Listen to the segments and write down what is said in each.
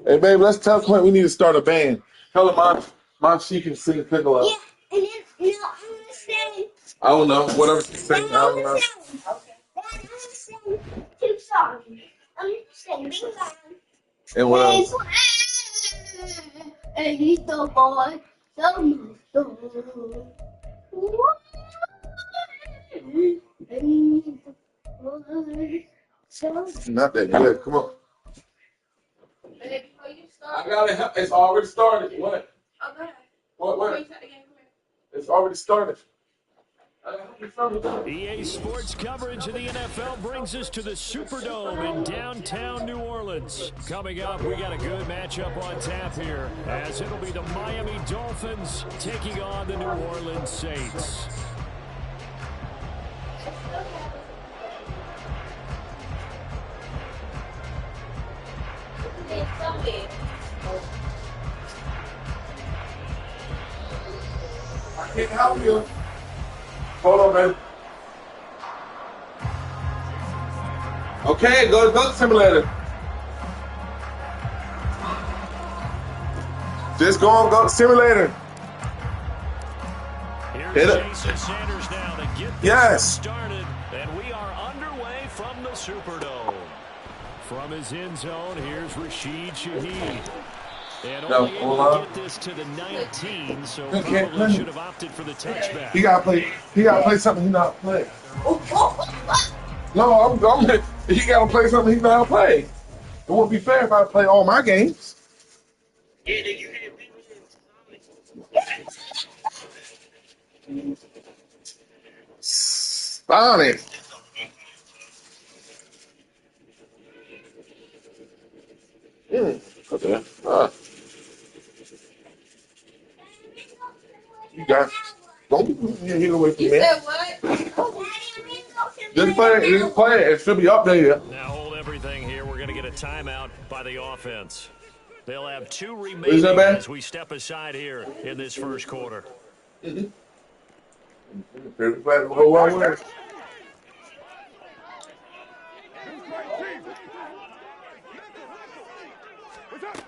Hey, babe, let's tell Clint we need to start a band. Tell him my she can sing piccolo. Yeah, and then no, I'm gonna sing. I don't know. Whatever she sings, I don't know. Okay. Then I'm gonna sing 2 songs. I'm gonna sing Bing Bong. And what else? Hey, little boy, so Not that good. Come on. I got it. It's already started. What? Oh, go ahead. What? It's already started. EA Sports coverage of the NFL brings us to the Superdome in downtown New Orleans. Coming up, we got a good matchup on tap here, as it'll be the Miami Dolphins taking on the New Orleans Saints. I can't help you. Hold on, man. Okay, go to simulator. Just go on go simulator. Here's Jason Sanders now to get this started, and we are underway from the Superdome. From his end zone, here's Rashid Shaheed. And only able to get this to the 19, so probably should have opted for the touchback. He gotta play something he not play. No, he gotta play something he not play. It wouldn't be fair if I play all my games. Sonic. Okay. You got. Don't get away from me. You said what? Just play it. It should be up there. Now hold everything here. We're going to get a timeout by the offense. They'll have 2 remaining as we step aside here in this first quarter.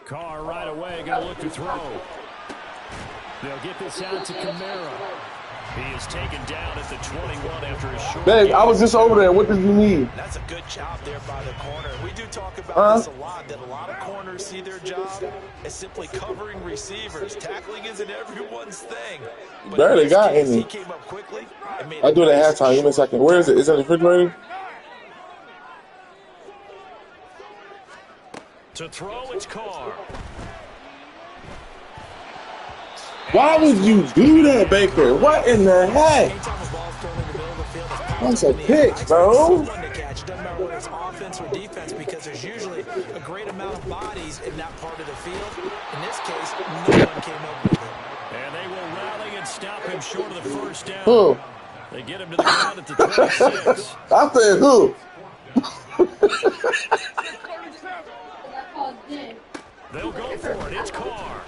Carr right away going to look to throw. They'll get this out to Kamara. He is taken down at the 21 after a short Babe, I was just over there. What did you need? That's a good job there by the corner. We do talk about this a lot, that a lot of corners see their job as simply covering receivers. Tackling isn't everyone's thing. But barely got any. He came up quickly and made I do it at halftime. Give me a second. Where is it? Is it in the refrigerator? To throw, it's Carr. Why would you do that, Baker? What in the heck? That's a pick, bro. It's offense or defense, because there's usually a great amount of bodies in that part of the field. In this case, no one came up with it. And they will rally and stop him short of the first down. Who? They get him to the ground at the 26. I said who? They'll go for it. It's Carr.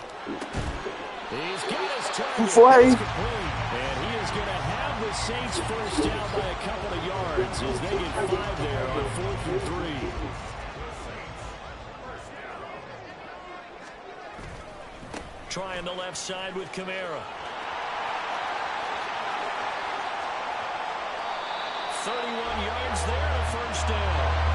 He's got his target. Play. And he is going to have the Saints first down by a couple of yards as they get 5 there on 4th and 3. Trying the left side with Kamara. 31 yards there, a first down.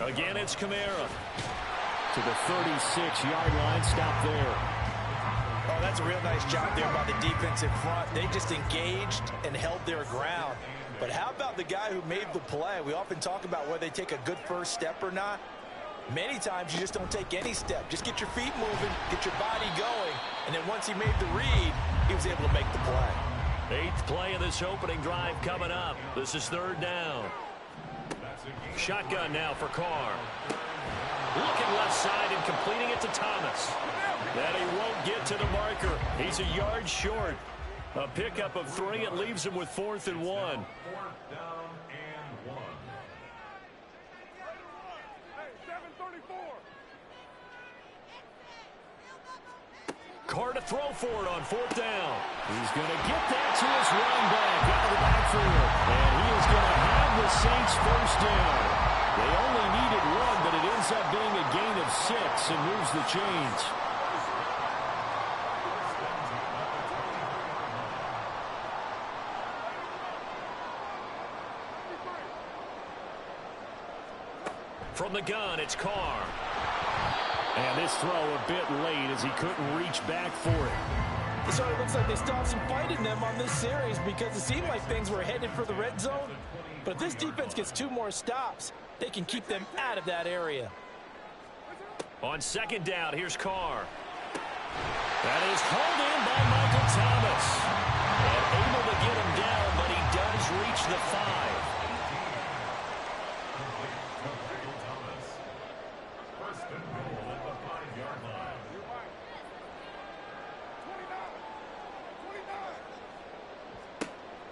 Again, it's Kamara to the 36-yard line. Stop there. Oh, that's a real nice job there by the defensive front. They just engaged and held their ground. But how about the guy who made the play? We often talk about whether they take a good first step or not. Many times you just don't take any step. Just get your feet moving, get your body going, and then once he made the read, he was able to make the play. 8th play of this opening drive coming up. This is 3rd down. Shotgun now for Carr. Looking left side and completing it to Thomas. That he won't get to the marker. He's a yard short. A pickup of 3. It leaves him with 4th and 1. 4th down and 1. Hey, 734. Carr to throw for it on 4th down. He's going to get that to his running back out of the backfield. And he is going to have the Saints first down. They only needed one, but it ends up being a gain of 6 and moves the chains. From the gun, it's Carr. And this throw a bit late as he couldn't reach back for it. It sort of looks like they still have some fight in them on this series because it seemed like things were headed for the red zone. But if this defense gets 2 more stops, they can keep them out of that area. On 2nd down, here's Carr. That is hauled in by Michael Thomas. And able to get him down, but he does reach the 5.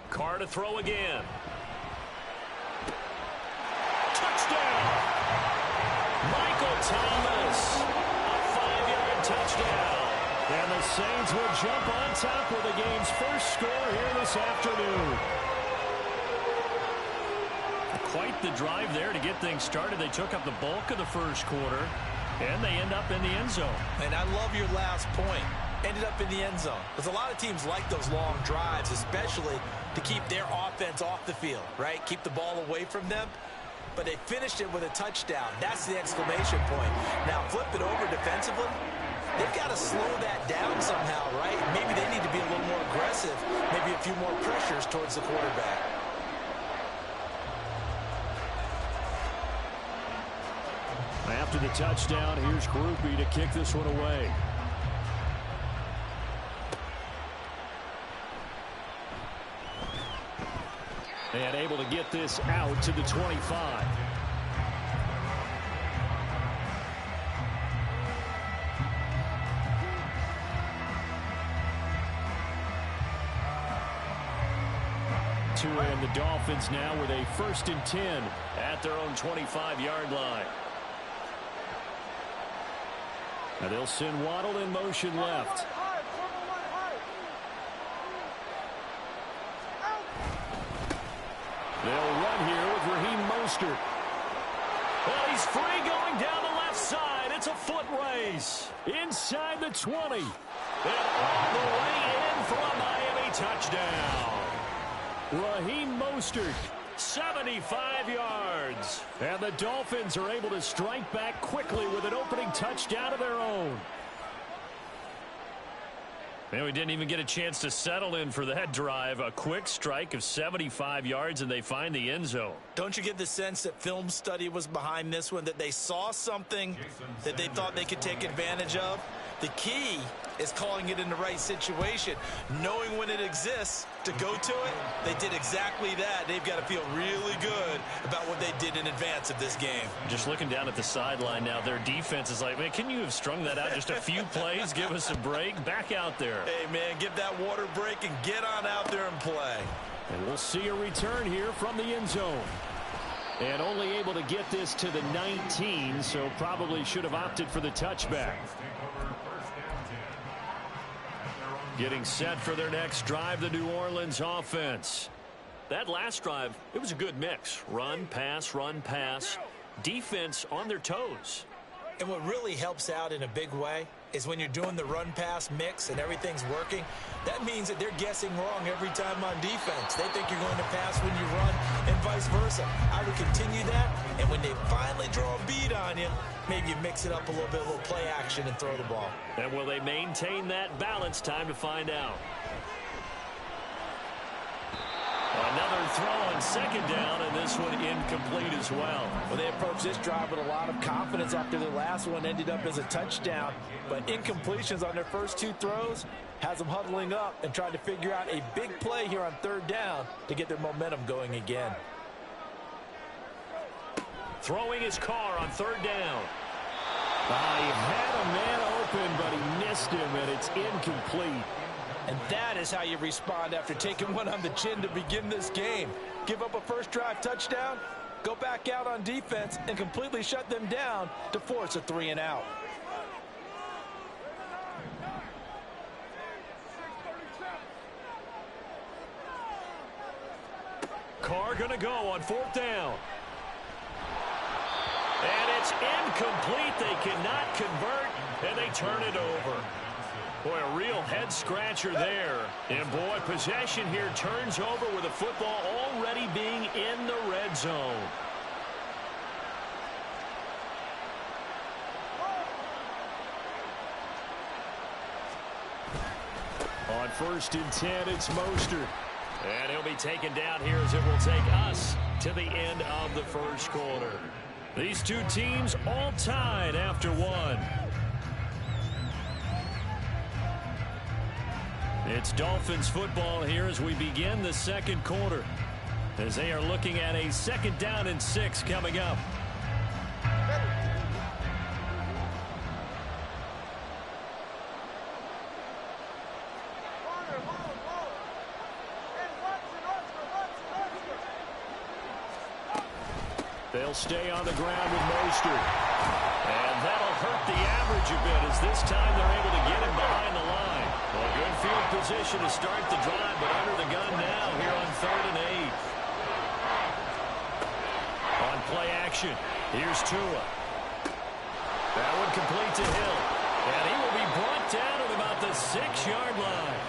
Carr to throw again. Touchdown! Michael Thomas. A 5-yard touchdown. And the Saints will jump on top with the game's first score here this afternoon. Quite the drive there to get things started. They took up the bulk of the first quarter, and they end up in the end zone. And I love your last point. Ended up in the end zone. Because a lot of teams like those long drives, especially to keep their offense off the field, right? Keep the ball away from them. But they finished it with a touchdown. That's the exclamation point. Now, flip it over defensively. They've got to slow that down somehow, right? Maybe they need to be a little more aggressive. Maybe a few more pressures towards the quarterback. After the touchdown, here's Groupie to kick this one away. And able to get this out to the 25. And the Dolphins now with a 1st and 10 at their own 25-yard line. Now they'll send Waddle in motion left. They'll run here with Raheem Mostert. Well, he's free going down the left side. It's a foot race. Inside the 20. And all the way in for a Miami touchdown. Raheem Mostert, 75 yards. And the Dolphins are able to strike back quickly with an opening touchdown of their own. And we didn't even get a chance to settle in for that drive. A quick strike of 75 yards, and they find the end zone. Don't you get the sense that film study was behind this one, that they saw something that they thought they could take advantage of? The key is calling it in the right situation, knowing when it exists to go to it. They did exactly that. They've got to feel really good about what they did in advance of this game. Just looking down at the sideline now, their defense is like, man, can you have strung that out just a few plays? Give us a break. Back out there. Hey, man, give that water break and get on out there and play. And we'll see a return here from the end zone. And only able to get this to the 19, so probably should have opted for the touchback. Getting set for their next drive, the New Orleans offense. That last drive, it was a good mix. Run, pass, defense on their toes. And what really helps out in a big way is when you're doing the run-pass mix and everything's working, that means that they're guessing wrong every time on defense. They think you're going to pass when you run and vice versa. I would continue that, and when they finally draw a bead on you, maybe you mix it up a little bit, a little play action and throw the ball. And will they maintain that balance? Time to find out. Another throw on 2nd down, and this one incomplete as well. Well, they approached this drive with a lot of confidence after their last one ended up as a touchdown. But incompletions on their first 2 throws has them huddling up and trying to figure out a big play here on 3rd down to get their momentum going again. Throwing his Carr on 3rd down. He had a man open, but he missed him, and it's incomplete. And that is how you respond after taking one on the chin to begin this game. Give up a first drive touchdown, go back out on defense, and completely shut them down to force a 3-and-out. Carr going to go on 4th down. And it's incomplete. They cannot convert, and they turn it over. Boy, a real head-scratcher there. And, boy, possession here turns over with the football already being in the red zone. On 1st and 10, it's Mostert. And he'll be taken down here as it will take us to the end of the first quarter. These two teams all tied after one. It's Dolphins football here as we begin the second quarter, as they are looking at a 2nd down and 6 coming up. They'll stay on the ground with Mostert. And that'll hurt the average a bit as this time they're able to get him behind the line. Well, good field position to start the drive, but under the gun now here on 3rd and 8. On play action, here's Tua. That one complete to Hill. And he will be brought down at about the 6-yard line.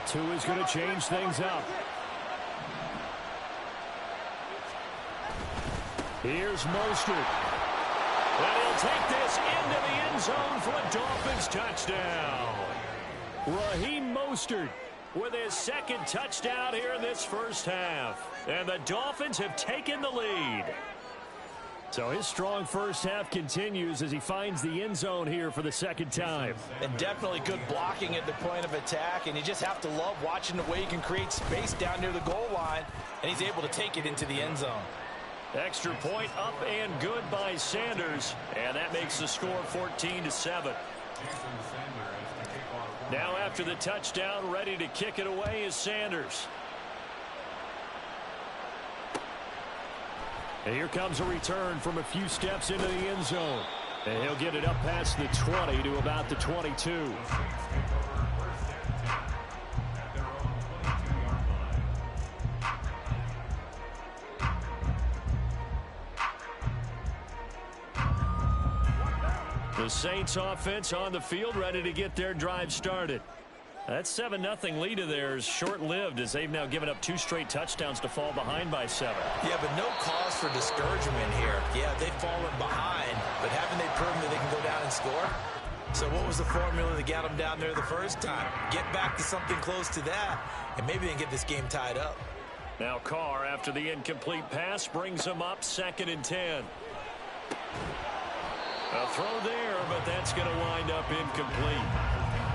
Tua's going to change things up. Here's Mostert. And he'll take this into the end zone for a Dolphins touchdown. Raheem Mostert with his 2nd touchdown here in this first half. And the Dolphins have taken the lead. So his strong first half continues as he finds the end zone here for the 2nd time. And definitely good blocking at the point of attack, and you just have to love watching the way he can create space down near the goal line, and he's able to take it into the end zone. Extra point up and good by Sanders, and that makes the score 14-7. Now after the touchdown, ready to kick it away is Sanders. And here comes a return from a few steps into the end zone. And he'll get it up past the 20 to about the 22. The Saints offense on the field ready to get their drive started. That 7-0 lead of theirs short-lived as they've now given up 2 straight touchdowns to fall behind by 7. Yeah, but no cause for discouragement here. Yeah, they've fallen behind, but haven't they proven that they can go down and score? So what was the formula that got them down there the first time? Get back to something close to that, and maybe they can get this game tied up. Now Carr, after the incomplete pass, brings them up 2nd and 10. A throw there, but that's going to wind up incomplete.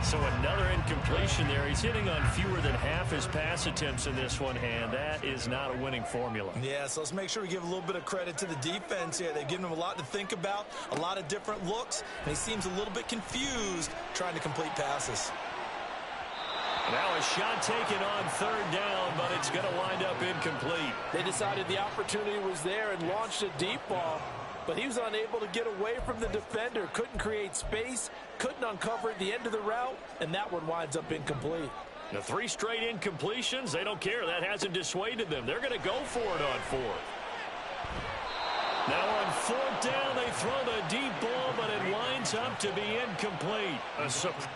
So another incompletion there. He's hitting on fewer than half his pass attempts in this one, and that is not a winning formula. Yeah, so let's make sure we give a little bit of credit to the defense here. They've given him a lot to think about, a lot of different looks, and he seems a little bit confused trying to complete passes. Now a shot taken on 3rd down, but it's going to wind up incomplete. They decided the opportunity was there and launched a deep ball, but he was unable to get away from the defender, couldn't create space, couldn't uncover the end of the route, and that one winds up incomplete. The 3 straight incompletions, they don't care. That hasn't dissuaded them. They're going to go for it on 4th. Now on 4th down, they throw the deep ball, but it winds up to be incomplete. A surprise.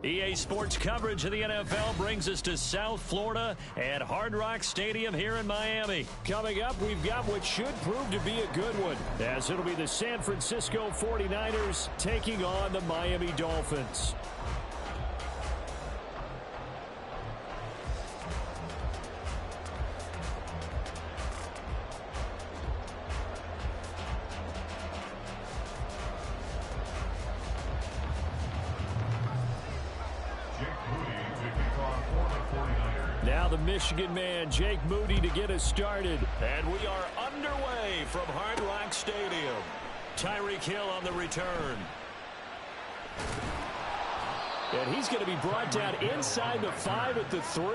EA Sports coverage of the NFL brings us to South Florida at Hard Rock Stadium here in Miami. Coming up, we've got what should prove to be a good one, as it'll be the San Francisco 49ers taking on the Miami Dolphins. Now the Michigan man, Jake Moody, to get us started. And we are underway from Hard Rock Stadium. Tyreek Hill on the return. And he's going to be brought down inside the 5 at the 3.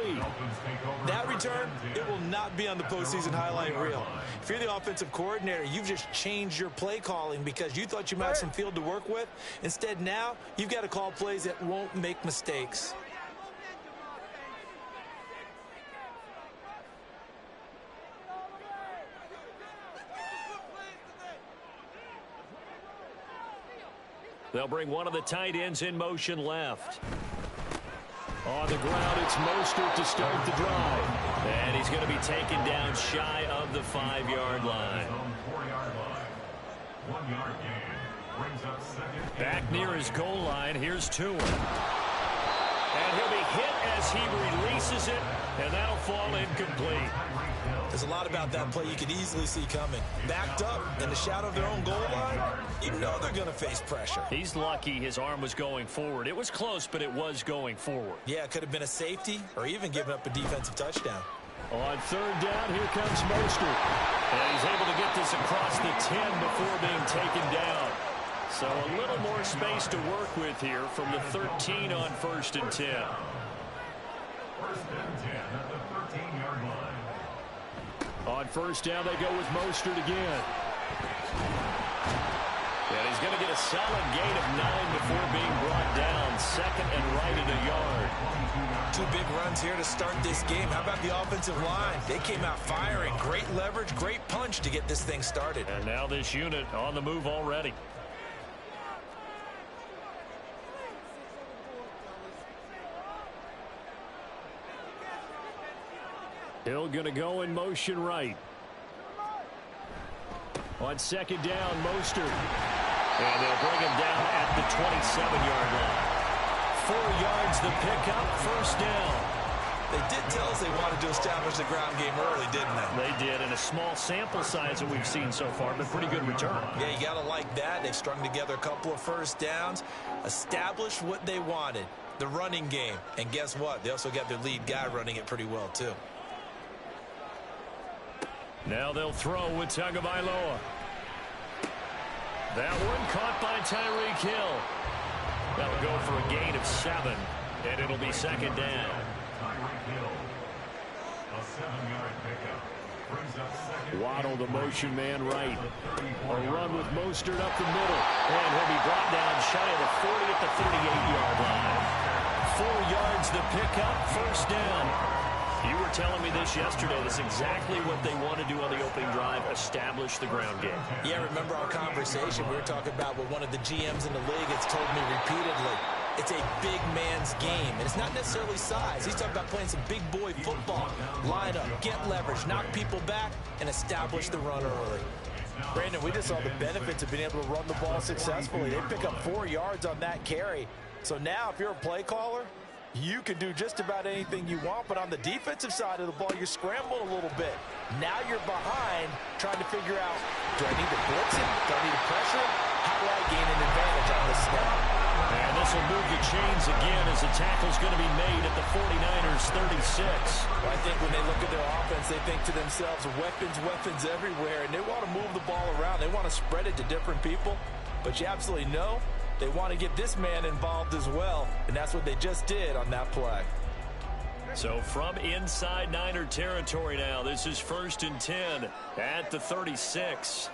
That return, it will not be on the postseason highlight reel. If you're the offensive coordinator, you've just changed your play calling because you thought you might have some field to work with. Instead, now you've got to call plays that won't make mistakes. They'll bring one of the tight ends in motion left. On the ground, it's Mostert to start the drive. And he's going to be taken down shy of the 5-yard line. Back near his goal line, here's Tua. And he'll be hit as he releases it, and that'll fall incomplete. There's a lot about that play you could easily see coming. Backed up in the shadow of their own goal line, you know they're going to face pressure. He's lucky his arm was going forward. It was close, but it was going forward. Yeah, it could have been a safety or even given up a defensive touchdown. On third down, here comes Mostert. And he's able to get this across the 10 before being taken down. So a little more space to work with here from the 13 on 1st and 10. 1st and 10 at the 13-yard line. On 1st down, they go with Mostert again. And he's going to get a solid gain of 9 before being brought down. 2nd and right at a yard. 2 big runs here to start this game. How about the offensive line? They came out firing. Great leverage, great punch to get this thing started. And now this unit on the move already. Hill going to go in motion right. On 2nd down, Mostert. And they'll bring him down at the 27-yard line. 4 yards the pickup, 1st down. They did tell us they wanted to establish the ground game early, didn't they? They did, in a small sample size that we've seen so far, but pretty good return. Yeah, you got to like that. They've strung together a couple of 1st downs, established what they wanted, the running game. And guess what? They also got their lead guy running it pretty well, too. Now they'll throw with Tagovailoa. That one caught by Tyreek Hill. That'll go for a gain of 7, and it'll be 2nd down. Tyreek Hill, a 7-yard pickup, brings up 2nd. Waddle, the motion man right. A run with Mostert up the middle, and he'll be brought down shy of the 40 at the 38-yard line. 4 yards the pickup, 1st down. You were telling me this yesterday. That's exactly what they want to do on the opening drive, establish the ground game. Yeah, remember our conversation? We were talking about what one of the GMs in the league has told me repeatedly. It's a big man's game, and it's not necessarily size. He's talking about playing some big boy football. Line up, get leverage, knock people back, and establish the run early. Brandon, we just saw the benefits of being able to run the ball successfully. They pick up 4 yards on that carry. So now, if you're a play caller, you can do just about anything you want, but on the defensive side of the ball, you're scrambling a little bit. Now you're behind, trying to figure out, do I need to blitz him? Do I need to pressure him? How do I gain an advantage on this snap? And this will move the chains again as the tackle's going to be made at the 49ers 36. Well, I think when they look at their offense, they think to themselves, weapons everywhere, and they want to move the ball around. They want to spread it to different people, but you absolutely know they want to get this man involved as well, and that's what they just did on that play. So from inside Niner territory now, this is 1st and 10 at the 36.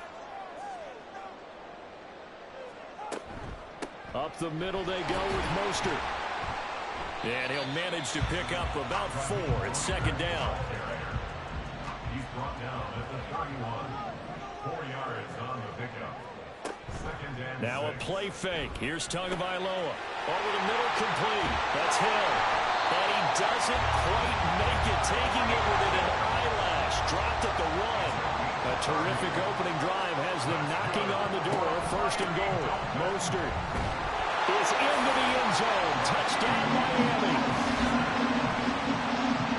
Up the middle they go with Mostert. And he'll manage to pick up about 4. It's 2nd down. He's brought down at the 31. 4 yards on the pickup. Now a play fake. Here's Tagovailoa. Over the middle, complete. That's Hill. And he doesn't quite make it, taking it within an eyelash. Dropped at the 1. A terrific opening drive has them knocking on the door. First and goal. Mostert is into the end zone. Touchdown, Miami.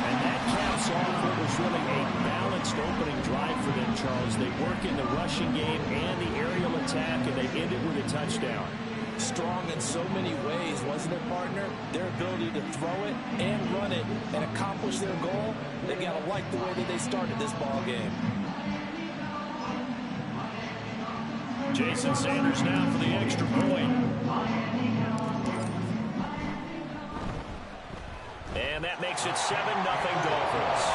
And that caps off what was really a balanced opening drive for them, Charles. They work in the rushing game and the aerial attack, and they end it with a touchdown. Strong in so many ways, wasn't it, partner? Their ability to throw it and run it and accomplish their goal, they got to like the way that they started this ball game. Jason Sanders now for the extra point. And that makes it 7-0 Dolphins.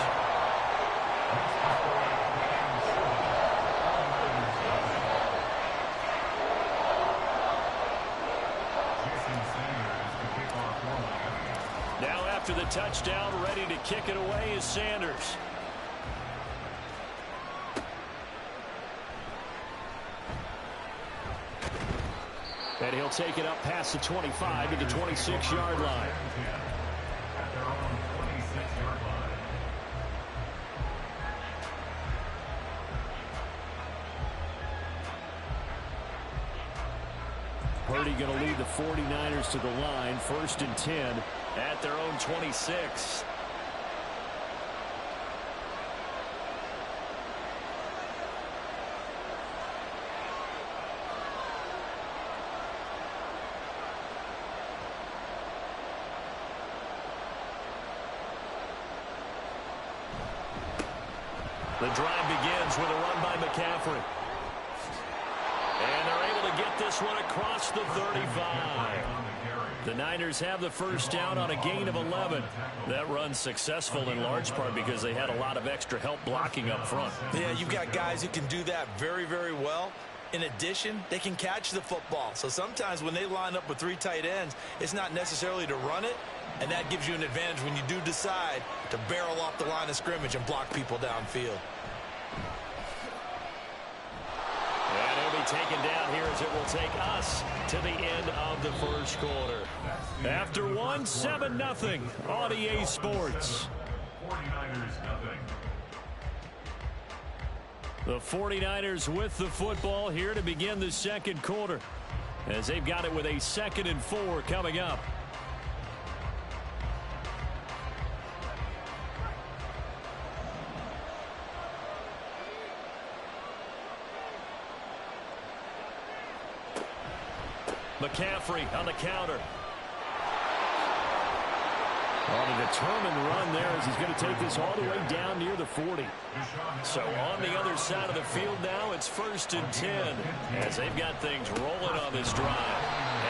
Now after the touchdown, ready to kick it away is Sanders. And he'll take it up past the 25 to the 26-yard line. At their own 26-yard line. Purdy going to lead the 49ers to the line. 1st and 10 at their own 26. The drive begins with a run by McCaffrey. And they're able to get this one across the 35. The Niners have the first down on a gain of 11. That run's successful in large part because they had a lot of extra help blocking up front. Yeah, you've got guys who can do that very, very well. In addition, they can catch the football. So sometimes when they line up with 3 tight ends, it's not necessarily to run it, and that gives you an advantage when you do decide to barrel off the line of scrimmage and block people downfield. And it'll be taken down here as it will take us to the end of the first quarter. After 1, 7-0 on EA Sports. 49ers nothing. The 49ers with the football here to begin the second quarter, as they've got it with a 2nd and 4 coming up. McCaffrey on the counter. On a determined run there as he's going to take this all the way down near the 40. So on the other side of the field now, it's 1st and 10 as they've got things rolling on this drive.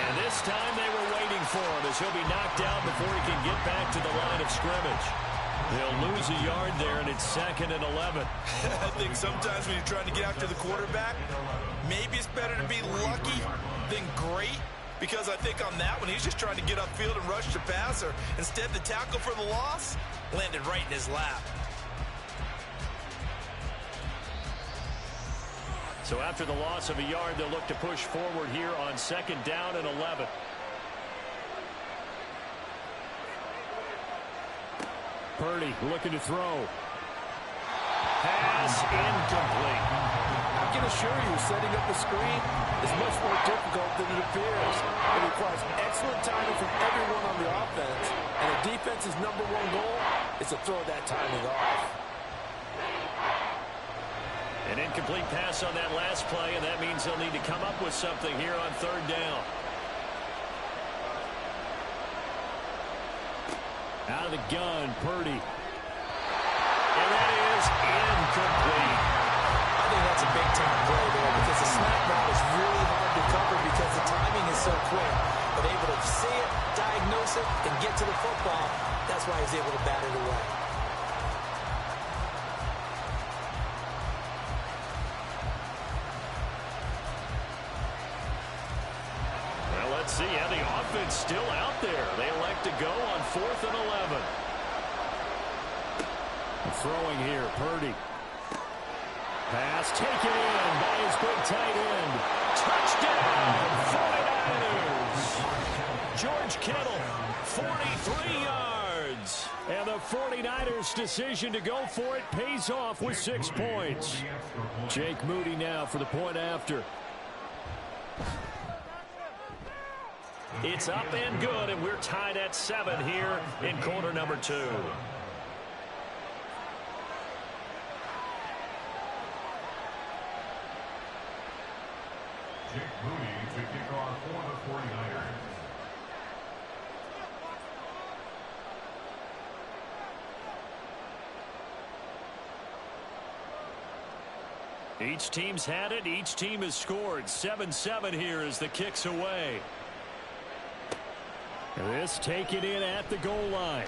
And this time they were waiting for him as he'll be knocked down before he can get back to the line of scrimmage. They'll lose a yard there, and it's 2nd and 11. I think sometimes when you're trying to get after the quarterback, maybe it's better to be lucky than great. Because I think on that one, he's just trying to get upfield and rush the passer. Instead, the tackle for the loss landed right in his lap. So after the loss of a yard, they'll look to push forward here on 2nd down and 11. Purdy looking to throw. Pass incomplete. I can assure you, setting up a screen is much more difficult than it appears. It requires excellent timing from everyone on the offense, and the defense's #1 goal is to throw that timing off. An incomplete pass on that last play, and that means they'll need to come up with something here on 3rd down. Out of the gun, Purdy. And that is incomplete. I think that's a big-time play there because the snap ball is really hard to cover because the timing is so quick. But able to see it, diagnose it, and get to the football, that's why he's able to bat it away. Well, let's see how the offense still out there. They elect to go on 4th and 11. Throwing here, Purdy. Pass taken in by his big tight end. Touchdown, 49ers. George Kittle, 43 yards. And the 49ers' decision to go for it pays off with 6 points. Jake Moody now for the point after. It's up and good, and we're tied at 7 here in quarter number 2. Jake Moody to kick off for the 49ers. Each team's had it. Each team has scored. 7-7 here as the kick's away. This taken in at the goal line.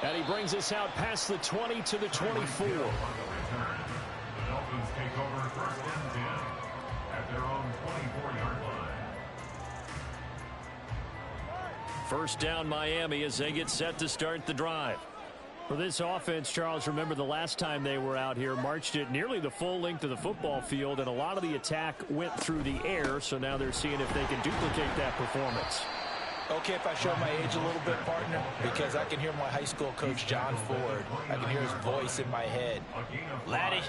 And he brings us out past the 20 to the 24. The Dolphins take over first and 10 at their own 24-yard line. First down Miami as they get set to start the drive. For this offense, Charles, remember the last time they were out here, marched it nearly the full length of the football field, and a lot of the attack went through the air, so now they're seeing if they can duplicate that performance. Okay, if I show my age a little bit, partner, because I can hear my high school coach, John Ford. I can hear his voice in my head. Laddie,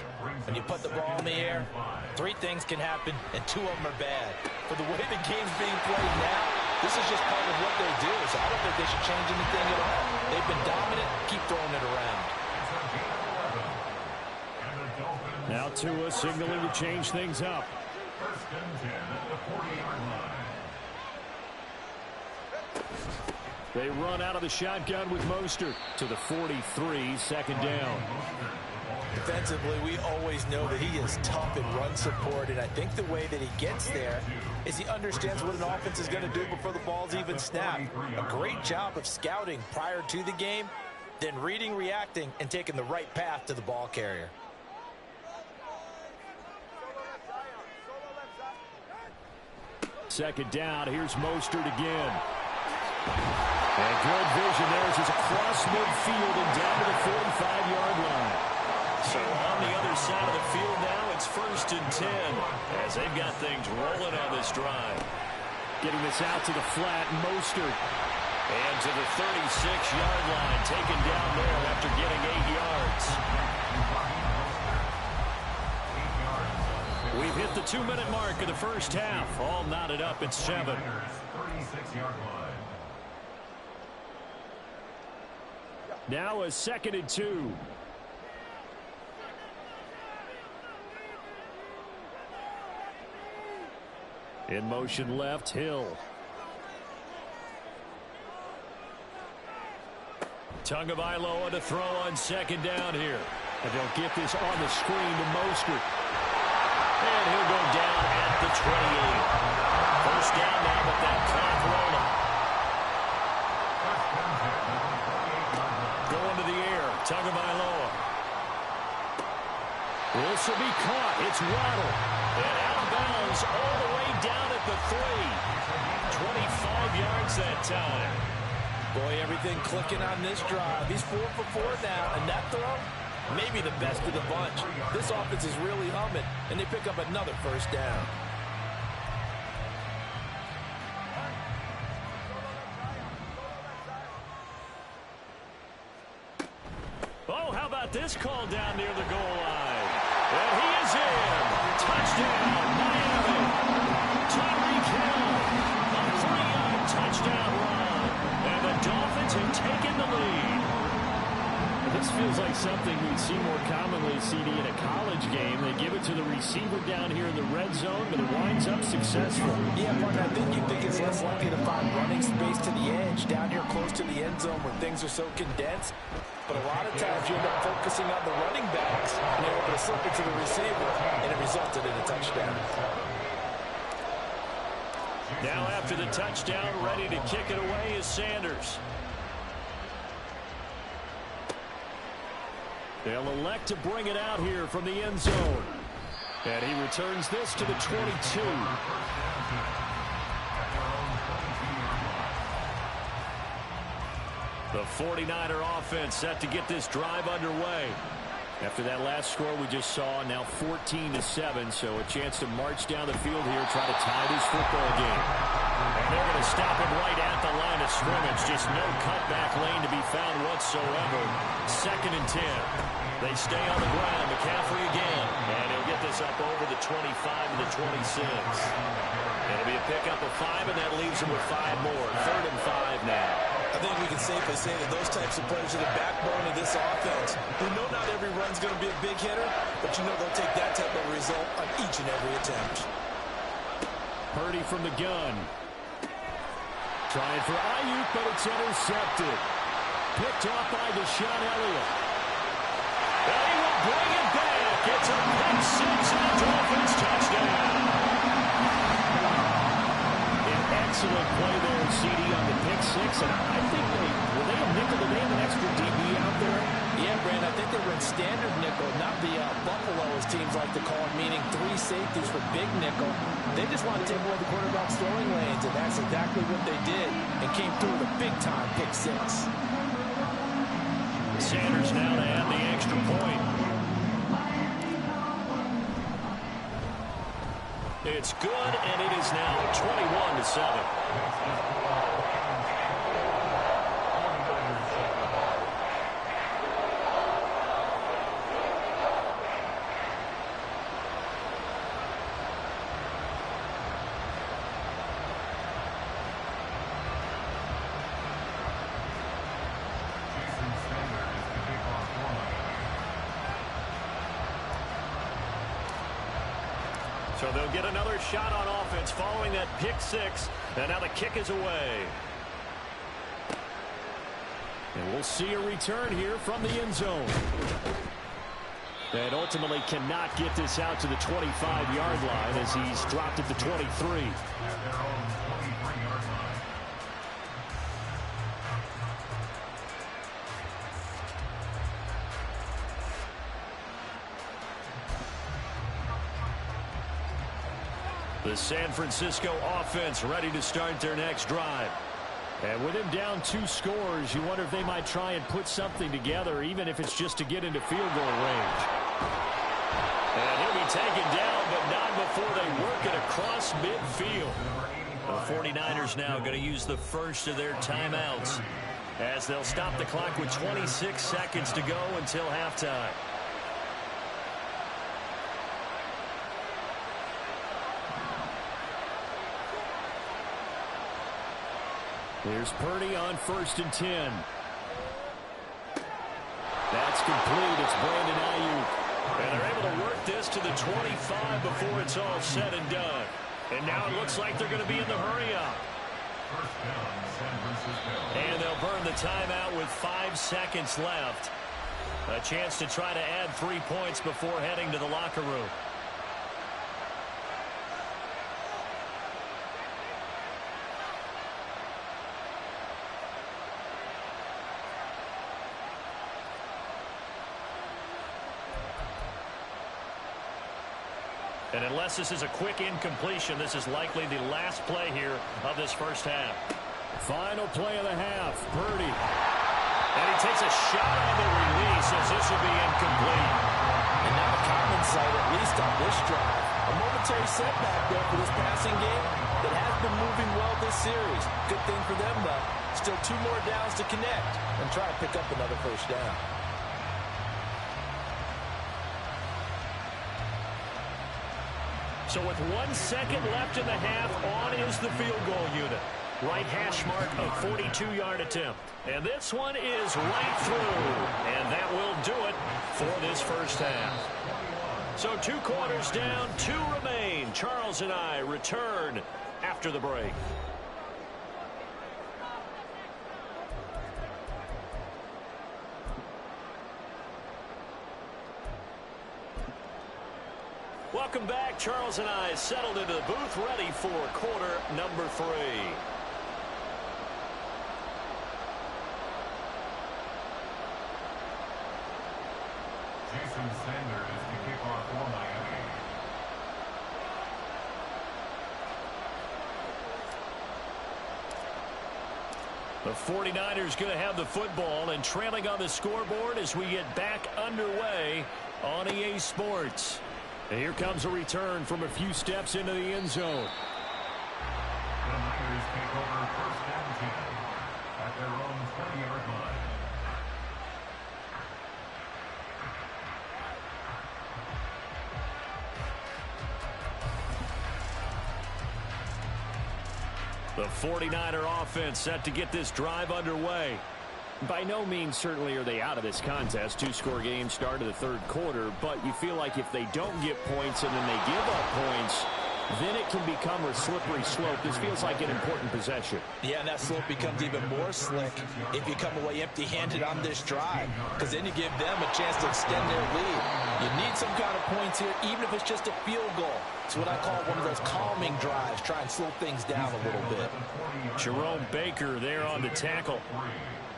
when you put the ball in the air, 3 things can happen, and 2 of them are bad. For the way the game's being played now, this is just part of what they do, so I don't think they should change anything at all. They've been dominant. Keep throwing it around. Now Tua signaling to change things up. First and 10 at the 40-yard line. They run out of the shotgun with Mostert to the 43, second down. Defensively, we always know that he is tough in run support, and I think the way that he gets there is he understands what an offense is going to do before the ball's even snapped. A great job of scouting prior to the game, then reading, reacting, and taking the right path to the ball carrier. Second down, here's Mostert again. And good vision there as he's across midfield and down to the 45-yard line. So on the other side of the field now, it's first and 10 as they've got things rolling on this drive. Getting this out to the flat, Mostert. And to the 36-yard line, taken down there after getting 8 yards. We've hit the 2-minute mark of the first half. All knotted up at 7. 36-yard line. Now a 2nd and 2. In motion left, Hill. Tagovailoa to throw on second down here. And they'll get this on the screen to Mostert. And he'll go down at the 28. First down now with that clock rolling. Going to the air, Tagovailoa. This will be caught. It's Waddle. And out of bounds all the way down at the 3. 25 yards that time. Boy, everything clicking on this drive. He's 4 for 4 now, and that throw, maybe the best of the bunch. This offense is really humming, and they pick up another first down. Oh, how about this call down near the goal line? And he is in. Touchdown, Miami. Tyreek Hill, a 3-yard touchdown run. And the Dolphins have taken the lead. This feels like something we'd see more commonly, CD, in a college game. They give it to the receiver down here in the red zone, but it winds up successful. Yeah, partner, I think you think it's less likely to find running space to the edge down here close to the end zone where things are so condensed. But a lot of times you end up focusing on the running backs, and they're able to slip it to the receiver, and it resulted in a touchdown. Now after the touchdown, ready to kick it away is Sanders. They'll elect to bring it out here from the end zone. And he returns this to the 22. The 49er offense set to get this drive underway. After that last score we just saw, now 14-7, so a chance to march down the field here, try to tie this football game. And they're going to stop him right at the line of scrimmage. Just no cutback lane to be found whatsoever. 2nd and 10. They stay on the ground. McCaffrey again. And he'll get this up over the 25 to the 26. It'll be a pickup of 5, and that leaves him with 5 more. 3rd and 5 now. I think we can safely say that those types of players are the backbone of this offense. We know not every run's going to be a big hitter, but you know they'll take that type of result on each and every attempt. Purdy from the gun. Trying for Ayuk, but it's intercepted. Picked off by Deshaun Elliott. And he will bring it back. It's a pick 6 and a Dolphins touchdown. An excellent play there, CD, on the pick 6. And I think were they a nickel? Did they have an extra DB out there? Yeah, Brand, I think they were in standard nickel, not the Buffalo, as teams like to call it, meaning 3 safeties for big nickel. They just want to take away the quarterback's throwing lanes, and that's exactly what they did, and came through with a big-time pick 6. Sanders now to add the extra point. It's good, and it is now 21-7. So they'll get another shot on offense following that pick 6. And now the kick is away. And we'll see a return here from the end zone. And ultimately cannot get this out to the 25-yard line as he's dropped at the 23. The San Francisco offense ready to start their next drive. And with him down 2 scores, you wonder if they might try and put something together, even if it's just to get into field goal range. And he'll be taken down, but not before they work it across midfield. The 49ers now going to use the first of their timeouts as they'll stop the clock with 26 seconds to go until halftime. Here's Purdy on 1st and 10. That's complete. It's Brandon Ayuk. And they're able to work this to the 25 before it's all said and done. And now it looks like they're going to be in the hurry-up. And they'll burn the timeout with 5 seconds left. A chance to try to add 3 points before heading to the locker room. And unless this is a quick incompletion, this is likely the last play here of this first half. Final play of the half, Purdy. And he takes a shot on the release as this will be incomplete. And now a common sight, at least on this drive. A momentary setback there for this passing game that has been moving well this series. Good thing for them, though. Still 2 more downs to connect and try to pick up another first down. So with 1 second left in the half, on is the field goal unit. Right hash mark of 42-yard attempt. And this one is right through. And that will do it for this first half. So 2 quarters down, 2 remain. Charles and I return after the break. Welcome back. Charles and I settled into the booth, ready for quarter number 3. Jason Sanders to kick off for Miami. The 49ers going to have the football and trailing on the scoreboard as we get back underway on EA Sports. And here comes a return from a few steps into the end zone. The Niners take over first and 10 at their own 20-yard line. The 49er offense set to get this drive underway. By no means certainly are they out of this contest. Two-score game start of the third quarter, but you feel like if they don't get points and then they give up points, then it can become a slippery slope. This feels like an important possession. Yeah, and that slope becomes even more slick if you come away empty-handed on this drive, because then you give them a chance to extend their lead. You need some kind of points here, even if it's just a field goal. It's what I call one of those calming drives. Try and slow things down a little bit. Jerome Baker there on the tackle.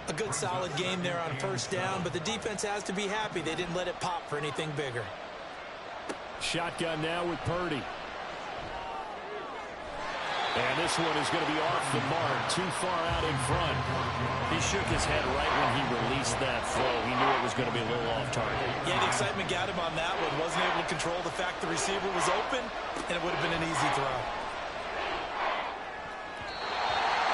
A good solid game there on first down, but the defense has to be happy they didn't let it pop for anything bigger. Shotgun now with Purdy. And this one is going to be off the mark, too far out in front. He shook his head right when he released that throw. He knew it was going to be a little off target. Yeah, the excitement got him on that one. Wasn't able to control the fact the receiver was open, and it would have been an easy throw.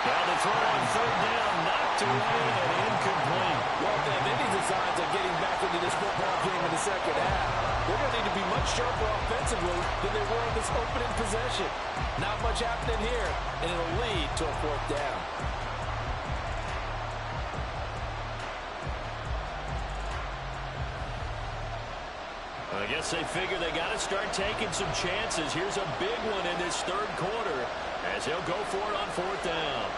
Now the throw on third down, knocked away and incomplete. Well, if they have any designs on getting back into this football game in the second half, they're going to need to be much sharper offensively than they were in this opening possession. Not much happening here, and it'll lead to a fourth down. I guess they figure they got to start taking some chances. Here's a big one in this third quarter as they'll go for it on fourth down.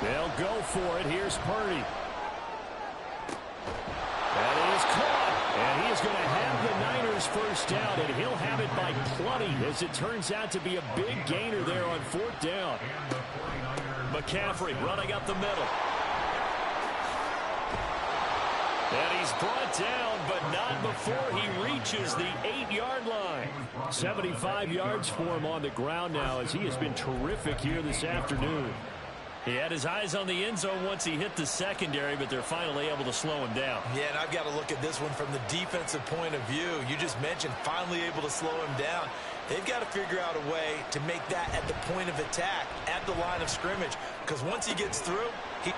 They'll go for it. Here's Purdy. That is caught. And he is going to have the Niners first down, and he'll have it by plenty as it turns out to be a big gainer there on fourth down. McCaffrey running up the middle. And he's brought down, but not before he reaches the 8-yard line. 75 yards for him on the ground now as he has been terrific here this afternoon. He had his eyes on the end zone once he hit the secondary, but they're finally able to slow him down. Yeah, and I've got to look at this one from the defensive point of view. You just mentioned finally able to slow him down. They've got to figure out a way to make that at the point of attack, at the line of scrimmage, because once he gets through, he...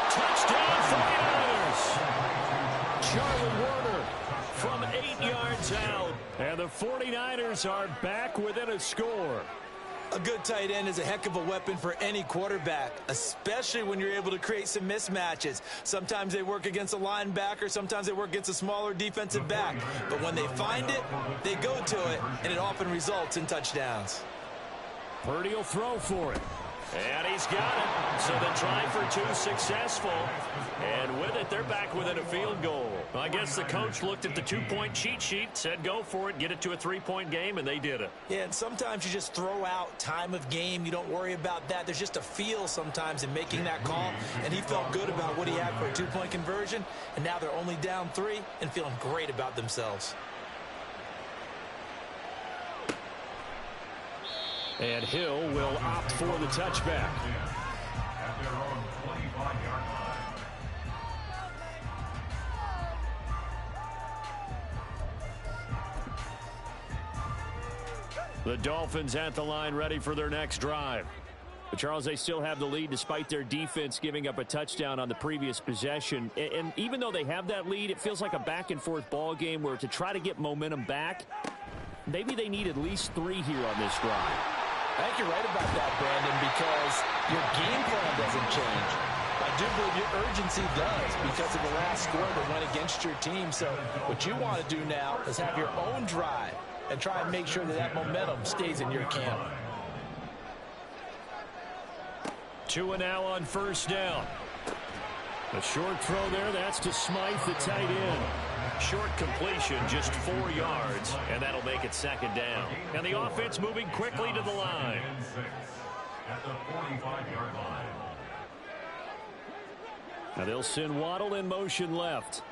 Touchdown 49ers! Charlie Warner from 8 yards out, and the 49ers are back within a score. A good tight end is a heck of a weapon for any quarterback, especially when you're able to create some mismatches. Sometimes they work against a linebacker, sometimes they work against a smaller defensive back. But when they find it, they go to it, and it often results in touchdowns. Purdy will throw for it. And he's got it. So the try for two successful. And with it, they're back within a field goal. I guess the coach looked at the two-point cheat sheet, said go for it, get it to a three-point game, and they did it. Yeah, and sometimes you just throw out time of game. You don't worry about that. There's just a feel sometimes in making that call. And he felt good about what he had for a two-point conversion. And now they're only down 3 and feeling great about themselves. And Hill will opt for the touchback. At their own 25-yard line. The Dolphins at the line ready for their next drive. But Charles, they still have the lead despite their defense giving up a touchdown on the previous possession. And even though they have that lead, it feels like a back-and-forth ball game where to try to get momentum back, maybe they need at least 3 here on this drive. I think you're right about that, Brandon, because your game plan doesn't change. I do believe your urgency does because of the last score that went against your team. So what you want to do now is have your own drive and try and make sure that that momentum stays in your camp. 2 and now on first down. A short throw there. That's to Smythe, the tight end. Short completion, just 4 yards, and that'll make it second down. And the offense moving quickly to the line. At the 45-yard line. Now they'll send Waddle in motion left.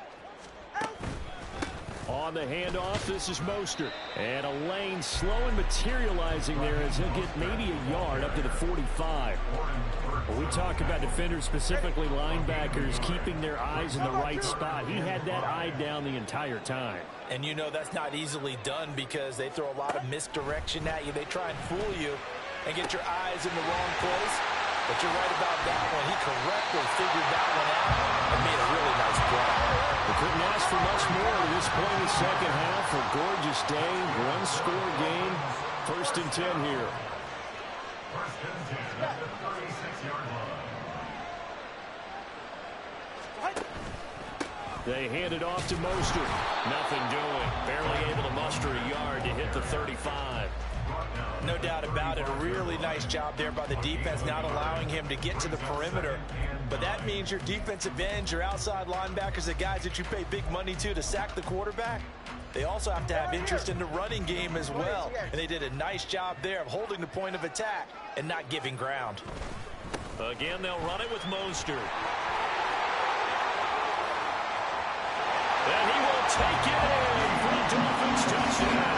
On the handoff, this is Mostert. And a lane slow and materializing there as he'll get maybe a yard up to the 45. When we talk about defenders, specifically linebackers, keeping their eyes in the right spot, he had that eye down the entire time. And you know that's not easily done because they throw a lot of misdirection at you. They try and fool you and get your eyes in the wrong place. But you're right about that one. He correctly figured that one out and made a really nice play. They couldn't ask for much more at this point in the second half. A gorgeous day, one-score game. 1st and 10 here. 1st and 10 at the 36-yard line. They hand it off to Mostert. Nothing doing. Barely able to muster a yard to hit the 35. No doubt about it. A really nice job there by the defense, not allowing him to get to the perimeter. But that means your defensive ends, your outside linebackers, the guys that you pay big money to sack the quarterback, they also have to have interest in the running game as well. And they did a nice job there of holding the point of attack and not giving ground. Again, they'll run it with Mostert. And he will take it in for the Dolphins touchdown.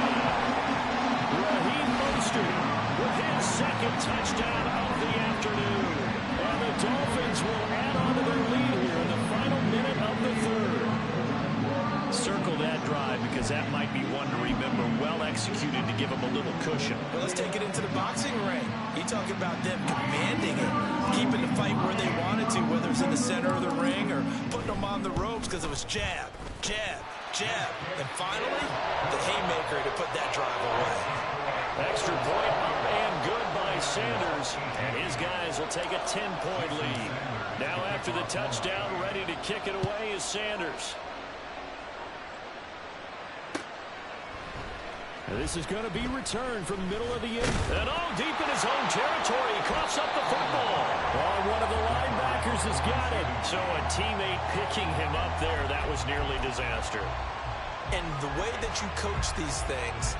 Raheem Mostert with his 2nd touchdown of the afternoon. And the Dolphins will add on to their lead here in the final minute of the 3rd. Circle that drive because that might be one to remember. Well executed to give them a little cushion. Well, let's take it into the boxing ring. You talk about them commanding it, keeping the fight where they wanted to, whether it's in the center of the ring or putting them on the ropes because it was jab, jab, jab. And finally, the haymaker to put that drive away. Extra point up and good by Sanders. And his guys will take a 10-point lead. Now after the touchdown, ready to kick it away is Sanders. This is going to be returned from the middle of the end. And all deep in his own territory. He coughs up the football. Oh, one of the linebackers has got it. So a teammate picking him up there. That was nearly disaster. And the way that you coach these things,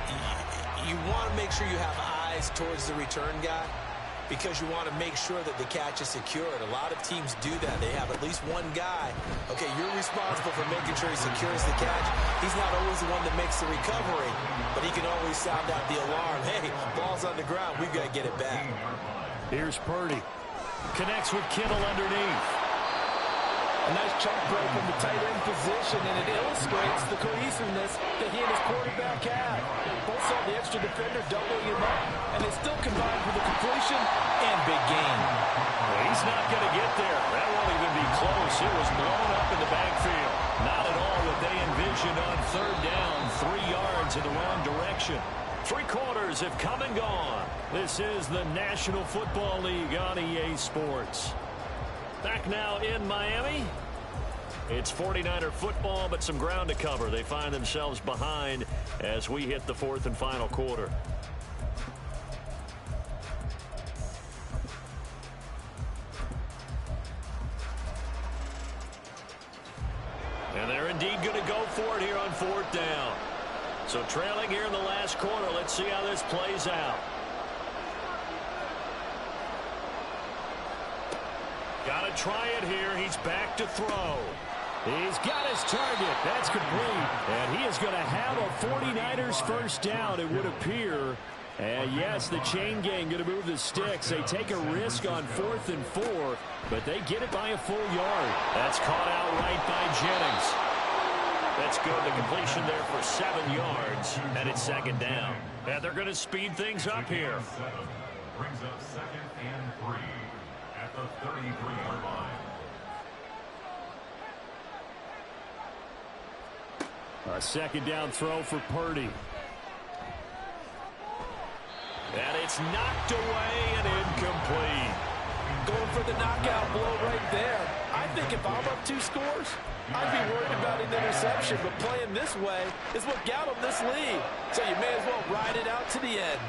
you want to make sure you have eyes towards the return guy because you want to make sure that the catch is secured. A lot of teams do that. They have at least one guy. Okay, you're responsible for making sure he secures the catch. He's not always the one that makes the recovery, but he can always sound out the alarm. Hey, ball's on the ground. We've got to get it back. Here's Purdy. Connects with Kittle underneath. A nice chunk play from the tight end position, and it illustrates the cohesiveness that he and his quarterback had. Both saw the extra defender doubling him up, and they still combined for the completion and big gain. Well, he's not going to get there. That won't even be close. It was blown up in the backfield. Not at all what they envisioned on 3rd down. 3 yards in the wrong direction. 3 quarters have come and gone. This is the National Football League on EA Sports. Back now in Miami. It's 49er football, but some ground to cover. They find themselves behind as we hit the 4th and final quarter. And they're indeed going to go for it here on 4th down. So trailing here in the last quarter. Let's see how this plays out. Got to try it here. He's back to throw. He's got his target. That's complete. And he is going to have a 49ers first down, it would appear. And yes, the chain gang going to move the sticks. They take a risk on 4th and 4, but they get it by a full yard. That's caught out right by Jennings. That's good. The completion there for 7 yards, and it's 2nd down. And they're going to speed things up here. Brings up 2nd and 3 at the 33-yard line. A 2nd down throw for Purdy. And it's knocked away and incomplete. Going for the knockout blow right there. I think if I'm up 2 scores, I'd be worried about an interception, but playing this way is what got them this lead. So you may as well ride it out to the end.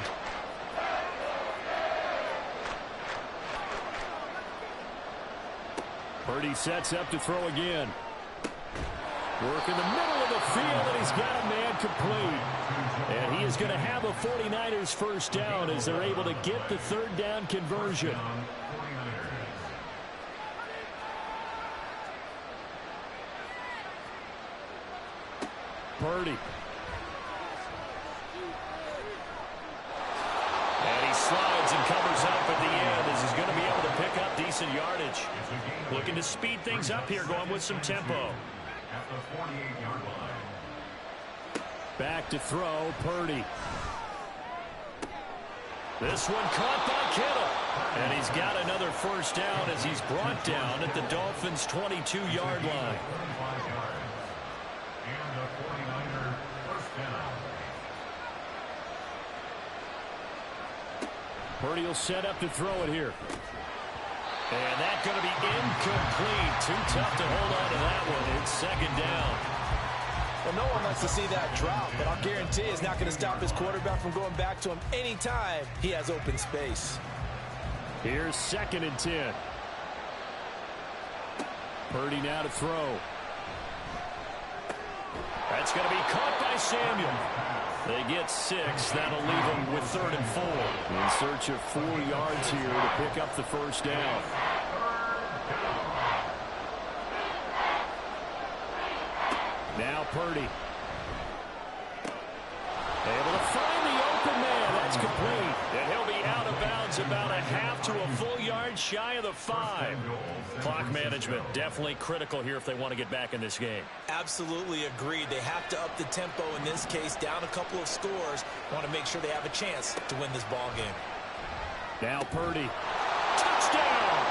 Purdy sets up to throw again. Work in the middle of the field, and he's got a man complete. And he is going to have a 49ers first down as they're able to get the 3rd down conversion. Purdy. And he slides and covers up at the end as he's going to be able to pick up decent yardage. Looking to speed things up here, going with some tempo. At the 48-yard line. Back to throw, Purdy. This one caught by Kittle. And he's got another first down as he's brought down at the Dolphins' 22-yard line. 35 yards. And the 49er first down. Purdy will set up to throw it here. And that's going to be incomplete. Too tough to hold on to that one. It's second down. Well, no one likes to see that drop, but I'll guarantee it's not going to stop his quarterback from going back to him anytime he has open space. Here's 2nd and 10. Purdy now to throw. That's going to be caught by Samuel. They get 6. That'll leave them with 3rd and 4. In search of 4 yards here to pick up the first down. Now Purdy. Able to find the open man. That's complete. And he'll be out of bounds about a half to a full yard shy of the 5. Clock management definitely critical here if they want to get back in this game. Absolutely agreed. They have to up the tempo in this case, down a couple of scores. Want to make sure they have a chance to win this ball game. Now Purdy. Touchdown!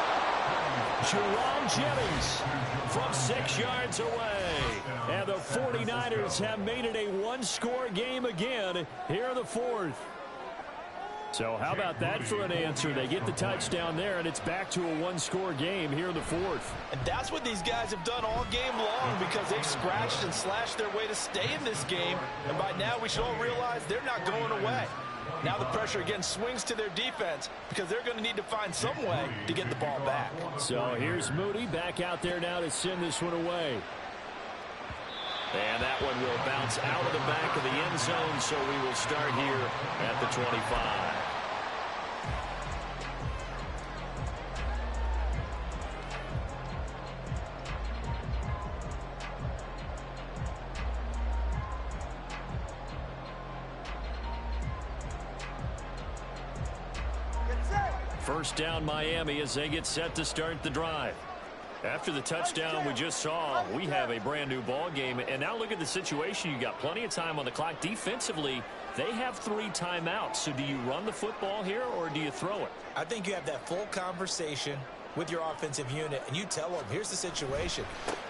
Jerome Jennings from 6 yards away. And the 49ers have made it a one-score game again here in the 4th. So how about that for an answer? They get the touchdown there, and it's back to a one-score game here in the 4th. And that's what these guys have done all game long because they've scratched and slashed their way to stay in this game. And by now we should all realize they're not going away. Now the pressure again swings to their defense because they're going to need to find some way to get the ball back. So here's Moody back out there now to send this one away. And that one will bounce out of the back of the end zone, so we will start here at the 25. First down Miami as they get set to start the drive. After the touchdown we just saw, we have a brand new ball game. And now look at the situation. You got plenty of time on the clock. Defensively, they have 3 timeouts. So do you run the football here or do you throw it? I think you have that full conversation with your offensive unit, and you tell them, here's the situation.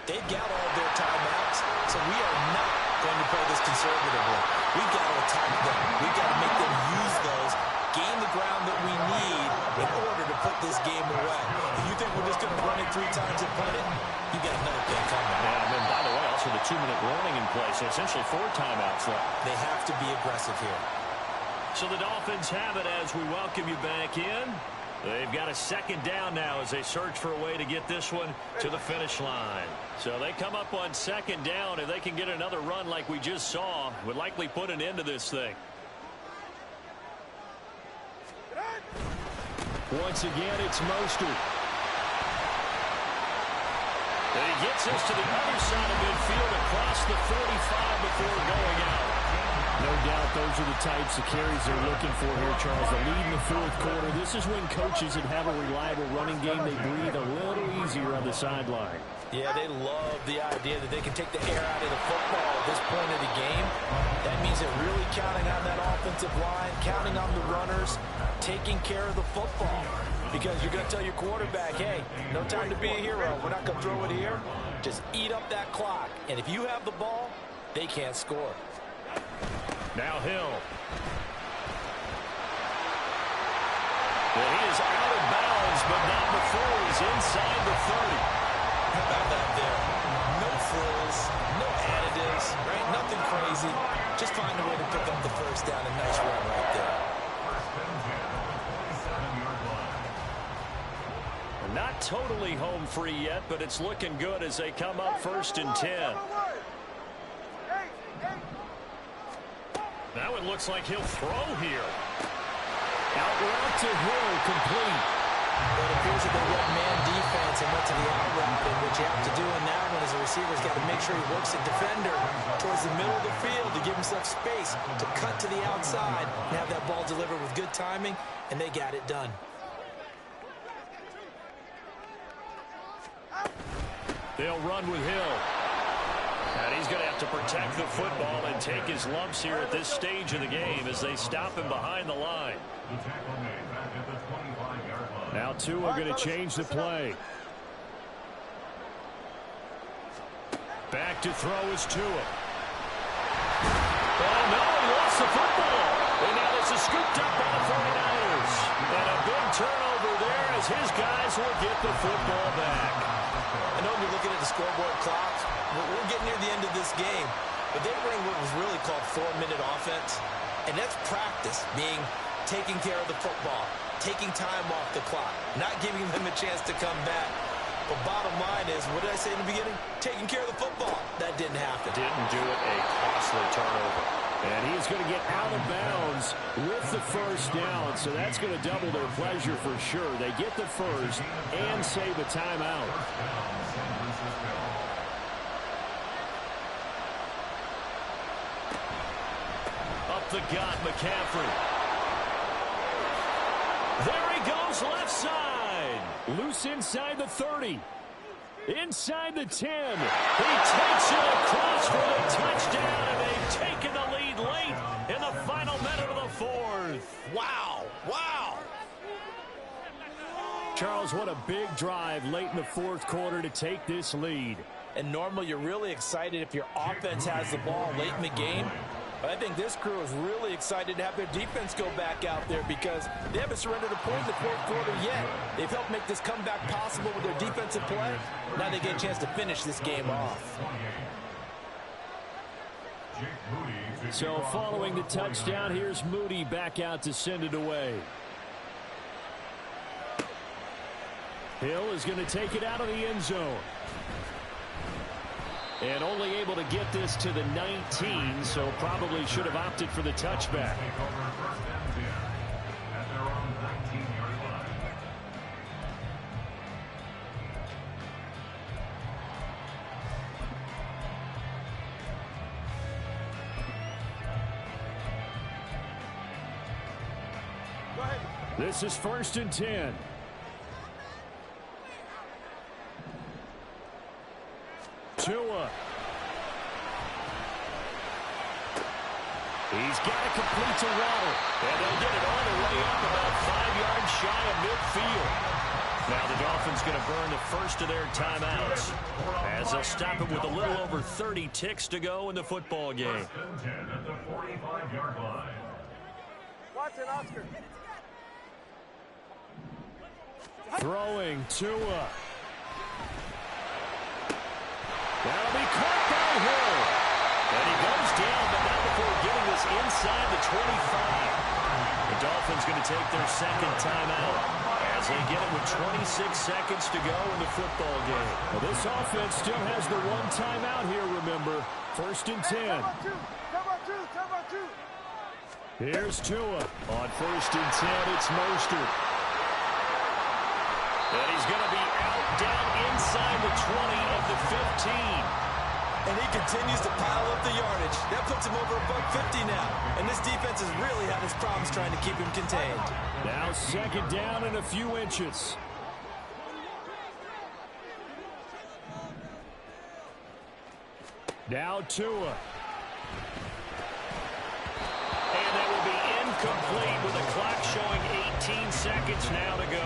They've got all of their timeouts, so we are not going to play this conservatively. We've got to attack them. We've got to make them use those, gain the ground that we need in order to put this game away. If you think we're just going to run it 3 times and punt it, you got another thing coming. And then, by the way, also the 2-minute warning in place. So essentially 4 timeouts left. They have to be aggressive here. So the Dolphins have it as we welcome you back in. They've got a 2nd down now as they search for a way to get this one to the finish line. So they come up on 2nd down. If they can get another run like we just saw, would likely put an end to this thing. Once again, it's Mostert. And he gets us to the other side of midfield across the 45 before going out. No doubt those are the types of carries they're looking for here, Charles. The lead in the 4th quarter. This is when coaches that have a reliable running game, they breathe a little easier on the sideline. Yeah, they love the idea that they can take the air out of the football at this point of the game. That means they're really counting on that offensive line, counting on the runners, taking care of the football. Because you're going to tell your quarterback, hey, no time to be a hero. We're not going to throw it here. Just eat up that clock. And if you have the ball, they can't score. Now Hill. Well, he is out of bounds, but not before he's inside the 30. How about that there? No frills, no additives, right? Nothing crazy. Just find a way to pick up the first down. A nice run right there. Not totally home free yet, but it's looking good as they come up 1st and 10. Now it looks like he'll throw here. Out route to Hill, complete. It appears that they went man defense and went to the out route, and what you have to do in that one is the receiver's got to make sure he works the defender towards the middle of the field to give himself space to cut to the outside and have that ball delivered with good timing, and they got it done. They'll run with Hill. And he's going to have to protect the football and take his lumps here at this stage of the game as they stop him behind the line. Now two are going to change the play. Back to throw is Tua. Oh, no, he lost the football. And now this is scooped up by the 49ers. And a big turnover there as his guys will get the football back. I know you're looking at the scoreboard clocks. We're getting near the end of this game. But they ran what was really called 4-minute offense. And that's practice, being taking care of the football, taking time off the clock, not giving them a chance to come back. But bottom line is, what did I say in the beginning? Taking care of the football. That didn't happen. Didn't do it, a costly turnover. And he's going to get out of bounds with the first down, so that's going to double their pleasure for sure. They get the first and save a timeout. Up the gut, McCaffrey. There he goes, left side. Loose inside the 30. Inside the 10. He takes it across for the touchdown, and they've taken the lead late in the final minute of the fourth. Wow. Wow. Charles, what a big drive late in the fourth quarter to take this lead. And normally you're really excited if your offense has the ball late in the game. But I think this crew is really excited to have their defense go back out there because they haven't surrendered a point in the fourth quarter yet. They've helped make this comeback possible with their defensive play. Now they get a chance to finish this game off. So following the touchdown, here's Moody back out to send it away. Hill is going to take it out of the end zone. And only able to get this to the 19, so probably should have opted for the touchback. This is 1st and 10. Tua. He's got to complete to Waddle. And they'll get it all the way up about 5 yards shy of midfield. Now the Dolphins going to burn the first of their timeouts as they'll stop it with a little over 30 ticks to go in the football game. Watch it, Oscar. Throwing Tua. That'll be caught by Hill. And he goes down, but not before getting this inside the 25. The Dolphins going to take their second timeout as they get it with 26 seconds to go in the football game. Well, this offense still has the one timeout here, remember. 1st and 10. Here's Tua. On 1st and 10, it's Mostert. And he's going to be out down inside the 20 of the 15. And he continues to pile up the yardage. That puts him over $150 now. And this defense has really had its problems trying to keep him contained. Now 2nd down and a few inches. Now Tua. And that will be incomplete with the clock showing 18 seconds now to go.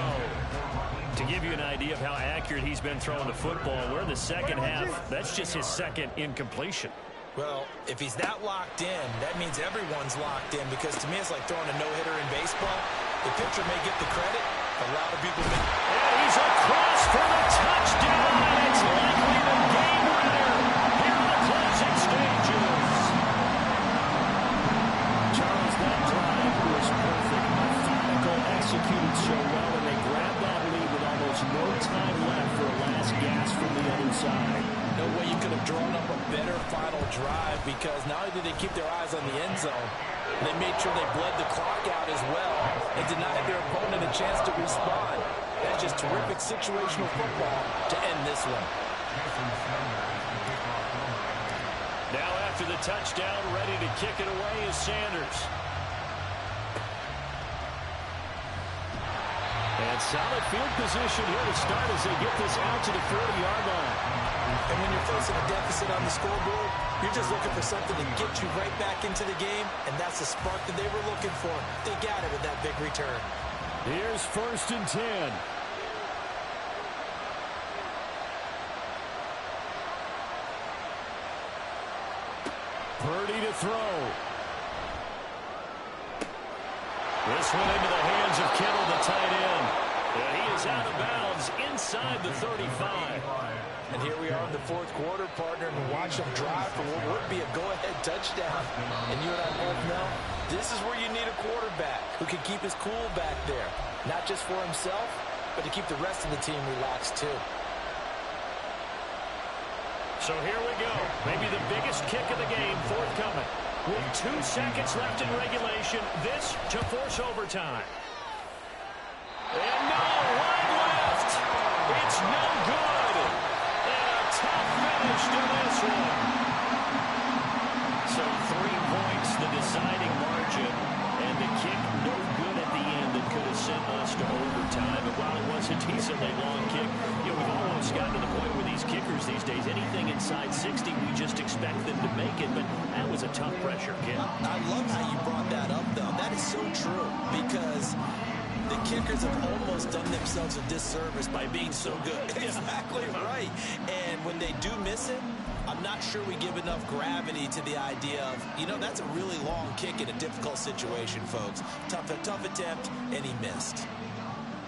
To give you an idea of how accurate he's been throwing the football, we're in the second half. That's just his second incompletion. Well, if he's that locked in, that means everyone's locked in because to me it's like throwing a no-hitter in baseball. The pitcher may get the credit, a lot of people may. And he's across for the touchdown, and it's likely the game winner here in the closing stages. Charles, that drive was perfect. Methodical, executed so well, and they grabbed that lead with almost no time left for a last gasp from the other side. No way you could have drawn up a better final drive because not only did they keep their eyes on the end zone, they made sure they bled the clock out as well and denied their opponent a chance to respond. That's just terrific situational football to end this one. Now after the touchdown, ready to kick it away is Sanders. And solid field position here to start as they get this out to the 40-yard line. And when you're facing a deficit on the scoreboard, you're just looking for something to get you right back into the game, and that's the spark that they were looking for. They got it with that big return. Here's 1st and 10. Purdy to throw. This one into the hands of Kittle, the tight end. And he is out of bounds inside the 35. And here we are in the 4th quarter, partner, and watch them drive for what would be a go-ahead touchdown. And you and I both know this is where you need a quarterback who can keep his cool back there. Not just for himself, but to keep the rest of the team relaxed too. So here we go. Maybe the biggest kick of the game forthcoming. With 2 seconds left in regulation, this to force overtime. And no, wide left. It's no good. And a tough finish to this one. So 3 points, the deciding margin. And the kick no good at the end that could have sent us to overtime. And while it was a decently long kick, we've almost gotten to the point where these kickers these days, anything inside 60, we just expect them to make it. But that was a tough pressure kick. I love how you brought that up, though. That is so true because the kickers have almost done themselves a disservice by being so good. Exactly right. And when they do miss it, I'm not sure we give enough gravity to the idea of, that's a really long kick in a difficult situation, folks. Tough attempt, and he missed.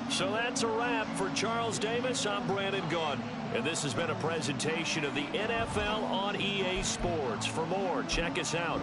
So that's a wrap for Charles Davis. I'm Brandon Gaudin. And this has been a presentation of the NFL on EA Sports. For more, check us out